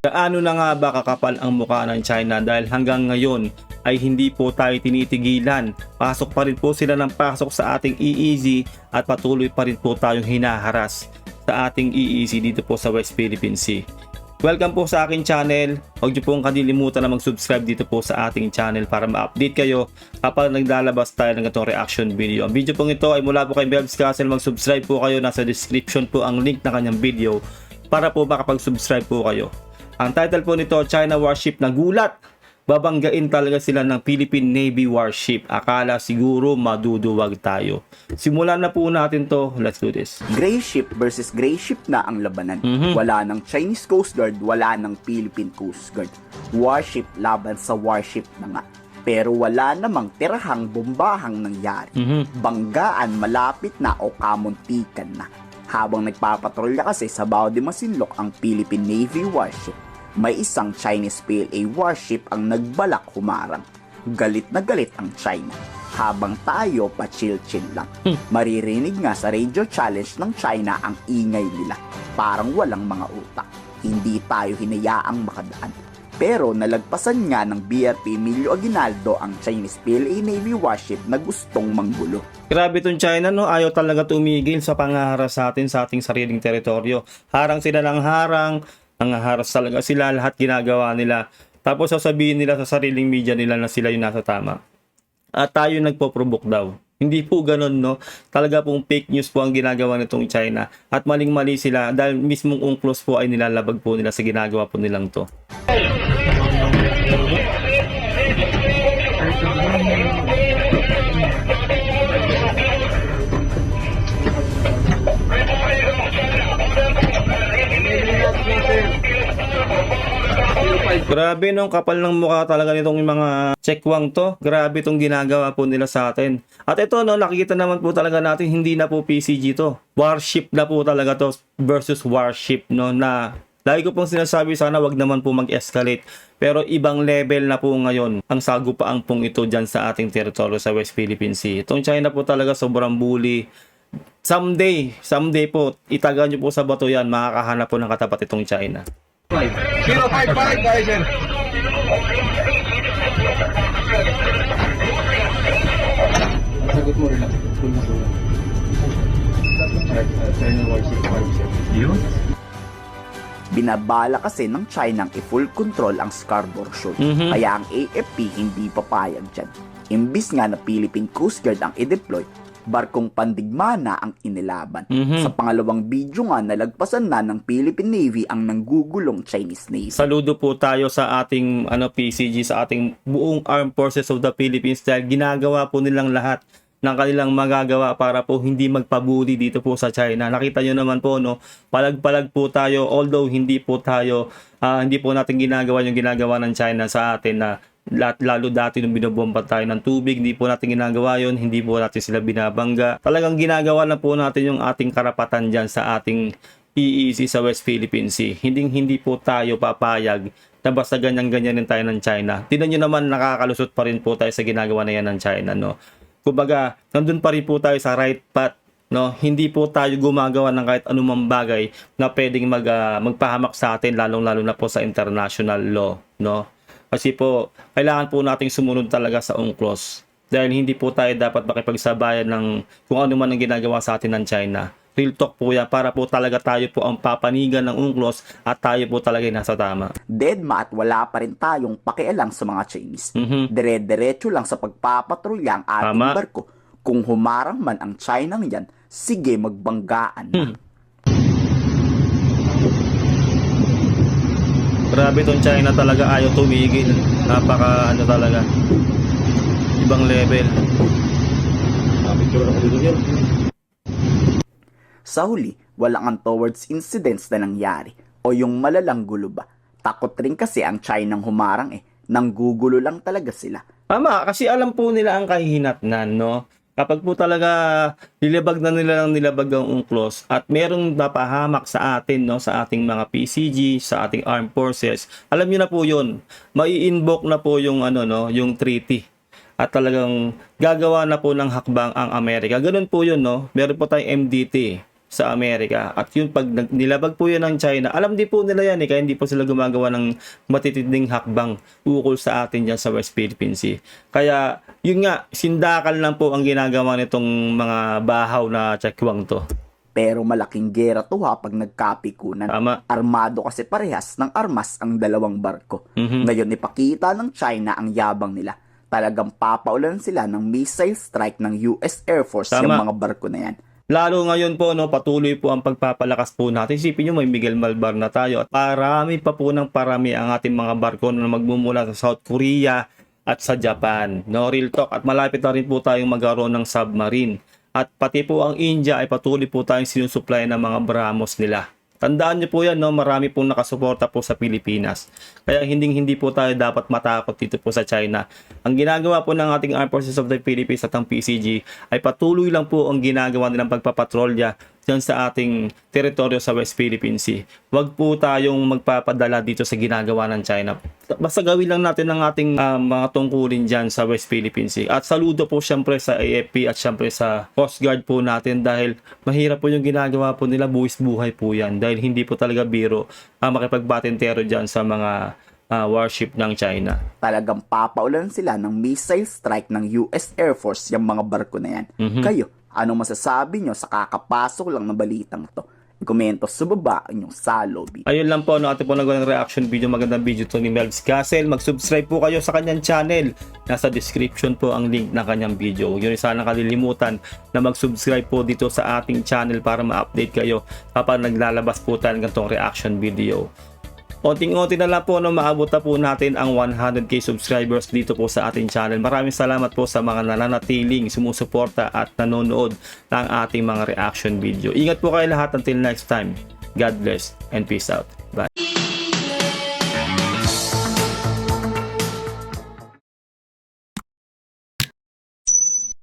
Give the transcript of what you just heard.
Gaano na nga ba kakapal ang mukha ng China dahil hanggang ngayon ay hindi po tayo tinitigilan. Pasok pa rin po sila ng pasok sa ating EEZ at patuloy pa rin po tayong hinaharas sa ating EEZ dito po sa West Philippine Sea. Welcome po sa aking channel. Huwag niyo pong kalilimutan na mag-subscribe dito po sa ating channel para ma-update kayo kapag naglalabas tayo ng itong reaction video. Ang video pong ito ay mula po kay Bebs Castle. Mag-subscribe po kayo. Nasa description po ang link na kanyang video para po makapag-subscribe po kayo. Ang title po nito, China Warship na gulat. Babanggain talaga sila ng Philippine Navy Warship. Akala siguro maduduwag tayo. Simulan na po natin to. Let's do this. Gray ship versus gray ship na ang labanan. Wala ng Chinese Coast Guard, wala ng Philippine Coast Guard. Warship laban sa warship na nga. Pero wala namang tirahang bombahang nangyari. Banggaan malapit na o kamuntikan na. Habang nagpapatrolya kasi sa Bao de Masinloc ang Philippine Navy Warship, may isang Chinese PLA warship ang nagbalak humarang. Galit na galit ang China. Habang tayo pa chill-chill lang. Maririnig nga sa radio challenge ng China ang ingay nila. Parang walang mga utak. Hindi tayo hinayaang makadaan. Pero nalagpasan nga ng BRP Emilio Aguinaldo ang Chinese PLA Navy warship na gustong manggulo. Grabe itong China, no? Ayaw talaga tumigil sa pangaharas sa atin sa ating sariling teritoryo. Harang sila ng harang. Nangaharas talaga sila, lahat ginagawa nila. Tapos sasabihin nila sa sariling media nila na sila yung nasa tama. At tayo nagpo-provoke daw. Hindi po ganun, no? Talaga pong fake news po ang ginagawa nitong China. At maling-mali sila dahil mismong UNCLOS po ay nilalabag po nila sa ginagawa po nilang to. Grabe nung kapal ng mukha talaga nitong mga checkwang to. Grabe itong ginagawa po nila sa atin. At ito, no, nakikita naman po talaga natin hindi na po PCG to. Warship na po talaga to versus warship, no, na lagi ko pong sinasabi sana wag naman po mag-escalate. Pero ibang level na po ngayon ang sagupaang pong ito dyan sa ating teritoryo sa West Philippine Sea. Itong China po talaga sobrang bully. Someday po, itaga nyo po sa bato yan, makakahanap po ng katapat itong China. 055 guys, sir. Sagot mo rin lang. China Warship 5, yun? Binabala kasi ng China ang i-full control ang Scarborough Shoal. Kaya ang AFP hindi papayag dyan. Imbis nga na Philippine Coast Guard ang i-deploy, barkong pandigma na ang inilaban. Sa pangalawang video nga, nalagpasan na ng Philippine Navy ang nanggugulong Chinese Navy. Saludo po tayo sa ating PCG, sa ating buong Armed Forces of the Philippines dahil ginagawa po nilang lahat ng kanilang magagawa para po hindi magpabuli dito po sa China. Nakita nyo naman po, no, palag-palag po tayo, although hindi po natin ginagawa yung ginagawa ng China sa atin na lalo dati nung binobomba tayo ng tubig, hindi po natin ginagawa yon, hindi po natin sila binabangga. Talagang ginagawa na po natin yung ating karapatan dyan sa ating EEZ sa West Philippine Sea. Hindi po tayo papayag na basta ganyan-ganyan tayo ng China. Tingnan nyo naman, nakakalusot pa rin po tayo sa ginagawa na yan ng China, no? Kumbaga, nandun pa rin po tayo sa right path, no? Hindi po tayo gumagawa ng kahit anumang bagay na pwedeng magpahamak sa atin, lalong-lalo na po sa international law, no? Kasi po, kailangan po nating sumunod talaga sa UNCLOS. Dahil hindi po tayo dapat makipagsabayan ng kung ano man ang ginagawa sa atin ng China. Real talk po yan para po talaga tayo po ang papanigan ng UNCLOS at tayo po talaga nasa tama. Deadma at wala pa rin tayong pakialam sa mga Chinese. Dire-diretso lang sa pagpapatrolya ang ating barko. Kung humarang man ang China yan, sige magbanggaan na. Grabe itong China talaga, ayaw tumigil. Napaka talaga. Ibang level. Sa huli, walang untowards incidents na nangyari o yung malalang gulo ba. Takot rin kasi ang China humarang nanggugulo lang talaga sila. Tama, kasi alam po nila ang kahihinatnan, no? Kapag po talaga nilabag na nila ng nilabag ang UNCLOS at merong napahamak sa atin, no, sa ating mga PCG, sa ating armed forces, alam niyo na po 'yun. Mai-invoke na po yung yung treaty. At talagang gagawa na po ng hakbang ang Amerika. Ganun po 'yun, no. Meron po tayong MDT. sa Amerika. At yun, pag nilabag po yun ng China, alam din po nila yan kaya hindi po sila gumagawa ng matitinding hakbang ukol sa atin dyan sa West Philippine Sea. Kaya yun nga, sindakal lang po ang ginagawa nitong mga bahaw na Chekwan to. Pero malaking gera to ha pag nagkapikunan. Tama. Armado kasi parehas ng armas ang dalawang barko. Ngayon ipakita ng China ang yabang nila. Talagang papaulan sila ng missile strike ng US Air Force Tama. yung mga barko na yan. Lalo ngayon po, patuloy po ang pagpapalakas po natin. Isipin nyo, may Miguel Malvar na tayo. At parami pa po ng parami ang ating mga barko na magmumula sa South Korea at sa Japan. Real talk. At malapit na rin po tayong magkaroon ng submarine. At pati po ang India ay patuloy po tayong sinusupply ng mga BrahMos nila. Tandaan nyo po yan, marami pong nakasuporta po sa Pilipinas. Kaya hindi po tayo dapat matakot dito po sa China. Ang ginagawa po ng ating Armed Forces of the Philippines at ang PCG ay patuloy lang po ang ginagawa nilang pagpapatrolya dyan sa ating teritoryo sa West Philippine Sea. Huwag po tayong magpapadala dito sa ginagawa ng China. Basta gawin lang natin ang ating mga tungkulin dyan sa West Philippine Sea. At saludo po syempre sa AFP at syempre sa Coast Guard po natin dahil mahirap po yung ginagawa po nila, buwis buhay po yan. Dahil hindi po talaga biro makipagbatentero dyan sa mga warship ng China. Talagang papaulan sila ng missile strike ng US Air Force yung mga barko na yan. Kayo, anong masasabi nyo sa kakapasok lang na balitang to? Komento sa baba ang inyong salobi. Ayun lang po, ating po nagawa ng reaction video. Magandang video to ni Melvs Castle. Mag-subscribe po kayo sa kanyang channel. Nasa description po ang link ng kanyang video. Yun, sana kalilimutan na mag-subscribe po dito sa ating channel para ma-update kayo kapag naglalabas po tayo ng ganitong reaction video. Onting-onti na lang po maabot na po natin ang 100k subscribers dito po sa ating channel. Maraming salamat po sa mga nananatiling sumusuporta at nanonood ng ating mga reaction video. Ingat po kayo lahat until next time. God bless and peace out.